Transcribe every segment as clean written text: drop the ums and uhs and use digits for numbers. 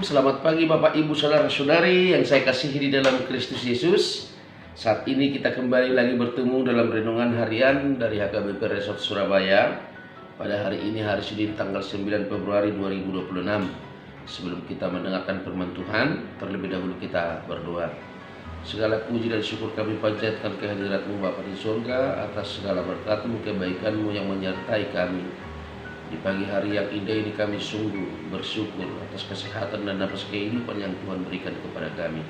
Selamat pagi Bapak Ibu Saudara-saudari yang saya kasihi di dalam Kristus Yesus. Saat ini kita kembali lagi bertemu dalam renungan harian dari HKBP Resort Surabaya. Pada hari ini hari Senin tanggal 9 Februari 2026. Sebelum kita mendengarkan firman Tuhan, terlebih dahulu kita berdoa. Segala puji dan syukur kami panjatkan kehadirat-Mu Bapa di surga atas segala berkat-Mu, kebaikan-Mu yang menyertai kami. Di pagi hari yang indah ini kami sungguh bersyukur atas kesehatan dan nafas kehidupan yang Tuhan berikan kepada kami.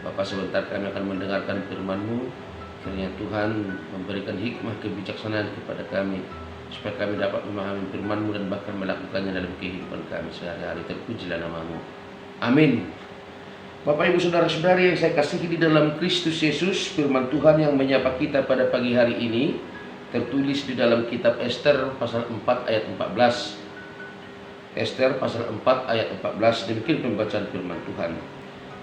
Bapak, sebentar kami akan mendengarkan firman-Mu. Kiranya Tuhan memberikan hikmah kebijaksanaan kepada kami, supaya kami dapat memahami firman-Mu dan bahkan melakukannya dalam kehidupan kami sehari-hari. Terpujilah nama-Mu. Amin. Bapak, Ibu, Saudara-saudari yang saya kasihi di dalam Kristus Yesus, firman Tuhan yang menyapa kita pada pagi hari ini tertulis di dalam kitab Ester pasal 4 ayat 14. Ester pasal 4 ayat 14, demikian pembacaan firman Tuhan.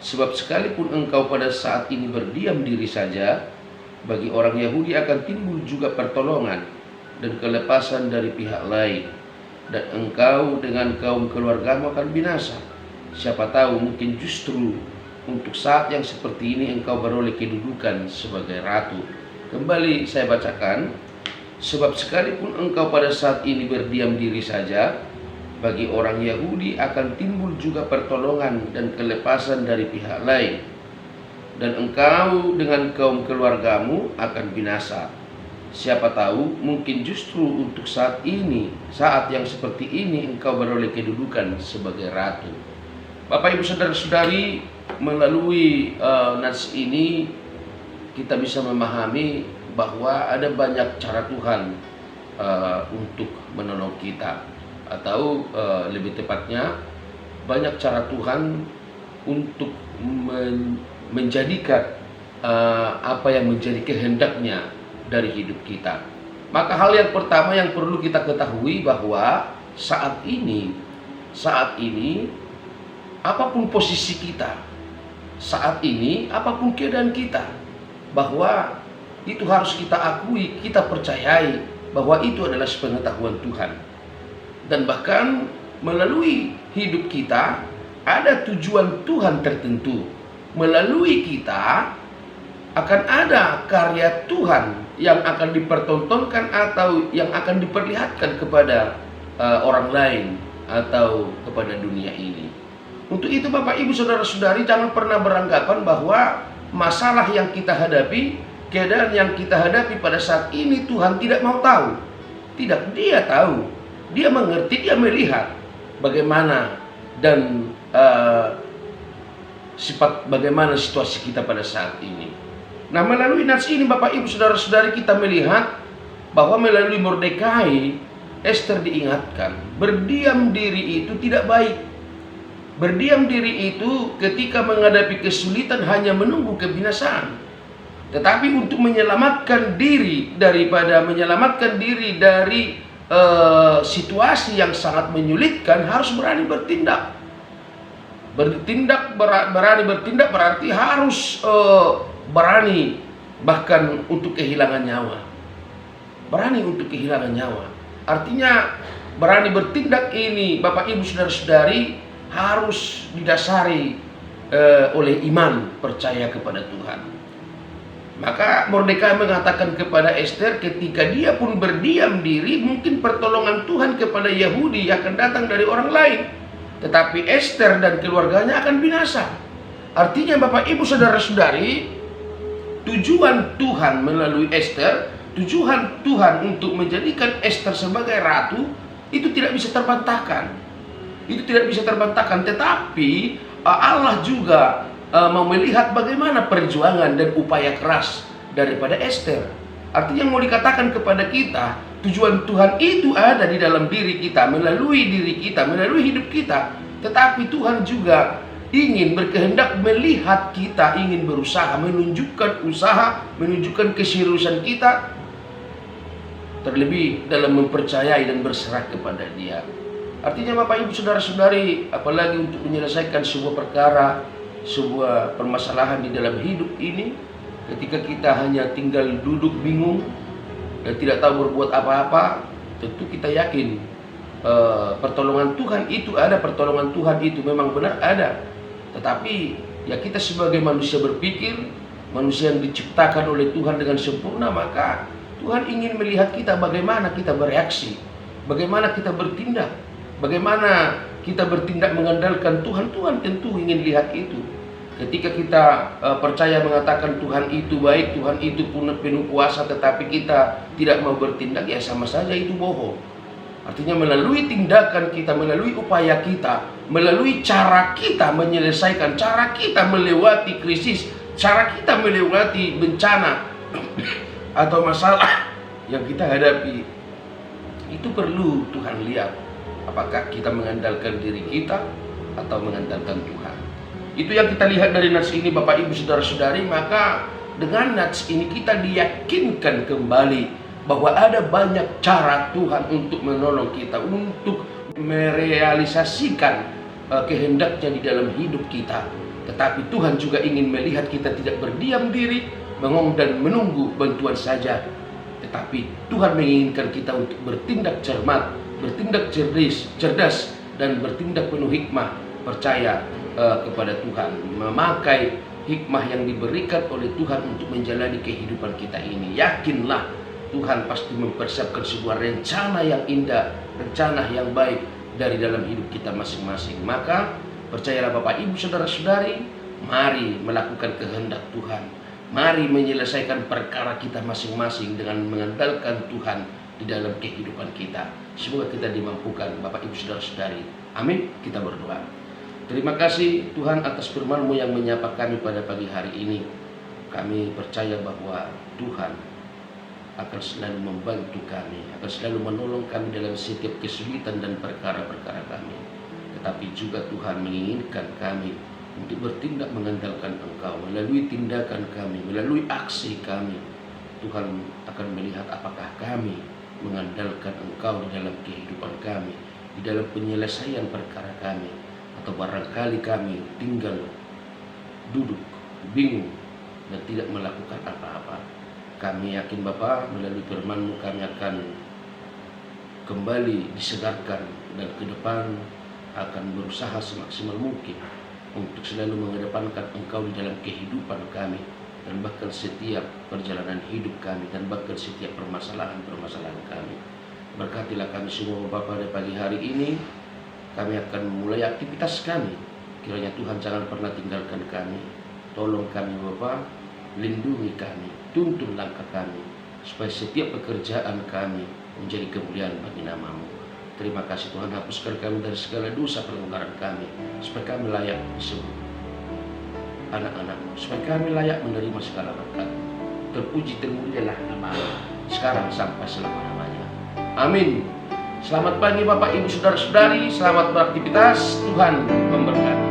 Sebab sekalipun engkau pada saat ini berdiam diri saja, bagi orang Yahudi akan timbul juga pertolongan dan kelepasan dari pihak lain, dan engkau dengan kaum keluargamu akan binasa. Siapa tahu mungkin justru untuk saat yang seperti ini engkau beroleh kedudukan sebagai ratu. Kembali saya bacakan. Sebab sekalipun engkau pada saat ini berdiam diri saja, bagi orang Yahudi akan timbul juga pertolongan dan kelepasan dari pihak lain, dan engkau dengan kaum keluargamu akan binasa. Siapa tahu mungkin justru untuk saat ini, saat yang seperti ini, engkau beroleh kedudukan sebagai ratu. Bapak, Ibu, Saudara-saudari, melalui nats ini kita bisa memahami bahwa ada banyak cara Tuhan untuk menolong kita, atau lebih tepatnya banyak cara Tuhan untuk menjadikan apa yang menjadi kehendaknya dari hidup kita. Maka hal yang pertama yang perlu kita ketahui bahwa saat ini apapun posisi kita, saat ini apapun keadaan kita, bahwa itu harus kita akui, kita percayai bahwa itu adalah sepengetahuan Tuhan. Dan bahkan melalui hidup kita ada tujuan Tuhan tertentu. Melalui kita akan ada karya Tuhan yang akan dipertontonkan atau yang akan diperlihatkan kepada orang lain atau kepada dunia ini. Untuk itu Bapak, Ibu, Saudara-saudari, jangan pernah beranggapan bahwa masalah yang kita hadapi, keadaan yang kita hadapi pada saat ini Tuhan tidak mau tahu. Tidak, Dia tahu, Dia mengerti, Dia melihat bagaimana dan bagaimana situasi kita pada saat ini. Nah, melalui nats ini Bapak, Ibu, Saudara-saudari, kita melihat bahwa melalui Mordekai, Ester diingatkan, berdiam diri itu tidak baik. Berdiam diri itu ketika menghadapi kesulitan hanya menunggu kebinasaan. Tetapi untuk menyelamatkan diri dari situasi yang sangat menyulitkan, harus berani bertindak. Berani bertindak berarti harus berani bahkan untuk kehilangan nyawa. Berani untuk kehilangan nyawa. Artinya berani bertindak ini Bapak, Ibu, Saudara-saudari, harus didasari oleh iman, percaya kepada Tuhan. Maka Mordekai mengatakan kepada Ester, ketika dia pun berdiam diri, mungkin pertolongan Tuhan kepada Yahudi akan datang dari orang lain, tetapi Ester dan keluarganya akan binasa. Artinya Bapak, Ibu, Saudara-saudari, tujuan Tuhan melalui Ester, tujuan Tuhan untuk menjadikan Ester sebagai ratu, itu tidak bisa terbantahkan. Itu tidak bisa terbantahkan. Tetapi Allah juga mau melihat bagaimana perjuangan dan upaya keras daripada Ester. Artinya mau dikatakan kepada kita, tujuan Tuhan itu ada di dalam diri kita, melalui diri kita, melalui hidup kita. Tetapi Tuhan juga ingin berkehendak melihat kita, ingin berusaha, menunjukkan keseriusan kita, terlebih dalam mempercayai dan berserah kepada Dia. Artinya Bapak, Ibu, Saudara-saudari, apalagi untuk menyelesaikan sebuah perkara, sebuah permasalahan di dalam hidup ini, ketika kita hanya tinggal duduk bingung dan tidak tahu berbuat apa-apa, tentu kita yakin pertolongan Tuhan itu ada, pertolongan Tuhan itu memang benar ada. Tetapi ya kita sebagai manusia berpikir, manusia yang diciptakan oleh Tuhan dengan sempurna, maka Tuhan ingin melihat kita bagaimana kita bereaksi, bagaimana kita bertindak, bagaimana kita bertindak mengandalkan Tuhan. Tuhan tentu ingin lihat itu. Ketika kita percaya mengatakan Tuhan itu baik, Tuhan itu penuh kuasa, tetapi kita tidak mau bertindak, ya sama saja itu bohong. Artinya melalui tindakan kita, melalui upaya kita, melalui cara kita menyelesaikan, cara kita melewati krisis, cara kita melewati bencana atau masalah yang kita hadapi, itu perlu Tuhan lihat. Apakah kita mengandalkan diri kita atau mengandalkan Tuhan. Itu yang kita lihat dari nats ini, Bapak Ibu Saudara-saudari. Maka dengan nats ini kita diyakinkan kembali bahwa ada banyak cara Tuhan untuk menolong kita, untuk merealisasikan kehendaknya di dalam hidup kita. Tetapi Tuhan juga ingin melihat kita tidak berdiam diri, bengong dan menunggu bantuan saja. Tetapi Tuhan menginginkan kita untuk bertindak cermat, bertindak cerdas, dan bertindak penuh hikmah, percaya kepada Tuhan, memakai hikmah yang diberikan oleh Tuhan untuk menjalani kehidupan kita ini. Yakinlah Tuhan pasti mempersiapkan sebuah rencana yang indah, rencana yang baik dari dalam hidup kita masing-masing. Maka percayalah Bapak Ibu Saudara-saudari, mari melakukan kehendak Tuhan. Mari menyelesaikan perkara kita masing-masing dengan mengandalkan Tuhan di dalam kehidupan kita. Semoga kita dimampukan, Bapak Ibu Saudara-saudari. Amin. Kita berdoa. Terima kasih Tuhan atas firman-Mu yang menyapa kami pada pagi hari ini. Kami percaya bahwa Tuhan akan selalu membantu kami, akan selalu menolong kami dalam setiap kesulitan dan perkara-perkara kami. Tetapi juga Tuhan menginginkan kami untuk bertindak mengandalkan Engkau. Melalui tindakan kami, melalui aksi kami, Tuhan akan melihat apakah kami mengandalkan Engkau di dalam kehidupan kami, di dalam penyelesaian perkara kami, atau barangkali kami tinggal duduk, bingung, dan tidak melakukan apa-apa. Kami yakin Bapa, melalui firman-Mu kami akan kembali disegarkan, dan ke depan akan berusaha semaksimal mungkin untuk selalu mengedepankan Engkau di dalam kehidupan kami, dan bahkan setiap perjalanan hidup kami, dan bahkan setiap permasalahan-permasalahan kami. Berkatilah kami semua Bapa pada pagi hari ini. Kami akan memulai aktivitas kami. Kiranya Tuhan jangan pernah tinggalkan kami. Tolong kami Bapa, lindungi kami, tuntun langkah kami, supaya setiap pekerjaan kami menjadi kemuliaan bagi nama-Mu. Terima kasih Tuhan, hapuskan kami dari segala dosa pelanggaran kami, supaya kami layak disebut anak-anak-Mu, supaya kami layak menerima segala berkat. Terpuji termulialah nama-Mu sekarang sampai selama-lamanya. Amin. Selamat pagi Bapak Ibu Saudara-saudari, selamat beraktivitas, Tuhan memberkati.